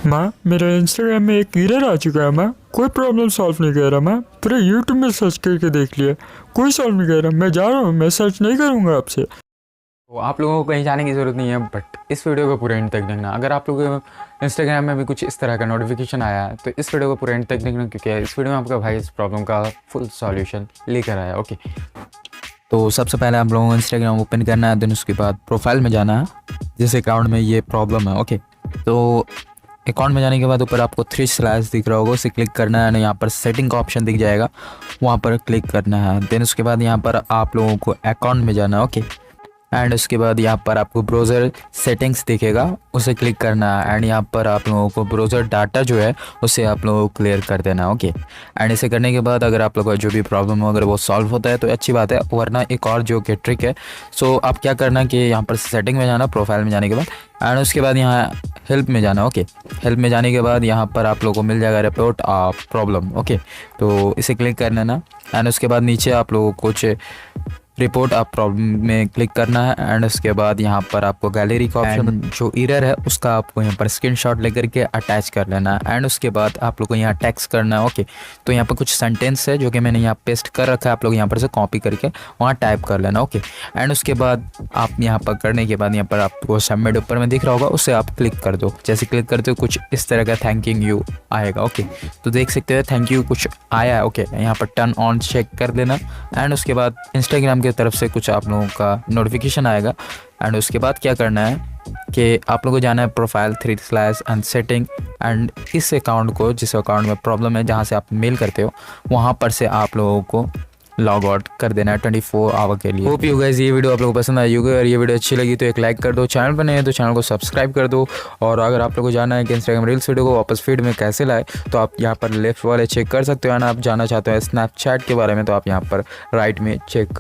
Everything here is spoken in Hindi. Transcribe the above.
माँ, मेरे इंस्टाग्राम में एक एरर आ चुका है माँ। कोई प्रॉब्लम सॉल्व नहीं कर रहा माँ। पूरे यूट्यूब में सर्च करके देख लिया, कोई सॉल्व नहीं कर रहा। मैं जा रहा हूँ, मैं सर्च नहीं करूँगा आपसे। तो आप लोगों को कहीं जाने की ज़रूरत नहीं है, बट इस वीडियो को पूरे एंड तक देखना। अगर आप लोगों को इंस्टाग्राम में भी कुछ इस तरह का नोटिफिकेशन आया है तो इस वीडियो को पूरे एंड तक देखना, क्योंकि इस वीडियो में आपका भाई इस प्रॉब्लम का फुल सॉल्यूशन लेकर आया। ओके, तो सबसे पहले आप लोगों को इंस्टाग्राम ओपन करना है, देन उसके बाद प्रोफाइल में जाना है जिस अकाउंट में ये प्रॉब्लम है। ओके, तो अकाउंट में जाने के बाद ऊपर आपको 3 स्लैश दिख रहा होगा, उसे क्लिक करना है। यहाँ पर सेटिंग का ऑप्शन दिख जाएगा, वहाँ पर क्लिक करना है। देन उसके बाद यहाँ पर आप लोगों को अकाउंट में जाना है। ओके, एंड उसके बाद यहाँ पर आपको ब्राउज़र सेटिंग्स दिखेगा, उसे क्लिक करना है। एंड यहाँ पर आप लोगों को ब्राउज़र डाटा जो है उसे आप लोगों को क्लियर कर देना है। ओके, एंड इसे करने के बाद अगर आप लोगों का जो भी प्रॉब्लम हो अगर वो सॉल्व होता है तो अच्छी बात है, वरना एक और जो कि ट्रिक है। सो आप क्या करना कि यहाँ पर सेटिंग में जाना, प्रोफाइल में जाने के बाद, एंड उसके बाद यहाँ हेल्प में जाना। ओके, हेल्प में जाने के बाद यहाँ पर आप लोगों को मिल जाएगा रिपोर्ट प्रॉब्लम। ओके, तो इसे क्लिक कर लेना। एंड उसके बाद नीचे आप लोगों को कुछ रिपोर्ट आप प्रॉब्लम में क्लिक करना है। एंड उसके बाद यहाँ पर आपको गैलरी का ऑप्शन जो एरर है उसका आपको यहाँ पर स्क्रीनशॉट लेकर के अटैच कर लेना है। एंड उसके बाद आप लोग को यहाँ टेक्स्ट करना है। ओके, तो यहाँ पर कुछ सेंटेंस है जो कि मैंने यहाँ पेस्ट कर रखा है, आप लोग यहाँ पर से कॉपी करके वहाँ टाइप कर लेना। ओके, एंड उसके बाद आप यहाँ पर करने के बाद यहाँ पर आपको सबमिट ऊपर में दिख रहा होगा, उसे आप क्लिक कर दो। जैसे क्लिक करते हो कुछ इस तरह का थैंकिंग यू आएगा। ओके, तो देख सकते हो थैंक यू कुछ आया है। ओके, यहाँ पर टर्न ऑन चेक कर देना। एंड उसके बाद इंस्टाग्राम की तरफ से कुछ आप लोगों का नोटिफिकेशन आएगा। एंड उसके बाद क्या करना है कि आप लोगों को जाना है profile 3 slash and setting, and इस अकाउंट को जिस अकाउंट में प्रॉब्लम है जहाँ से आप मेल करते हो वहाँ पर से आप लोगों को लॉग आउट कर देना है 24 आवर के लिए। होप यू गाइस ये वीडियो आप लोगों को पसंद आई होगी। और ये वीडियो अच्छी लगी तो एक लाइक कर दो, चैनल पर नए हैं तो चैनल को सब्सक्राइब कर दो। और अगर आप लोगों को जानना है कि इंस्टाग्राम रील्स वीडियो को वापस फीड में कैसे लाए तो आप यहाँ पर लेफ्ट वाले चेक कर सकते हो। और आप जानना चाहते हो स्नैपचैट के बारे में तो आप यहाँ पर राइट में चेक कर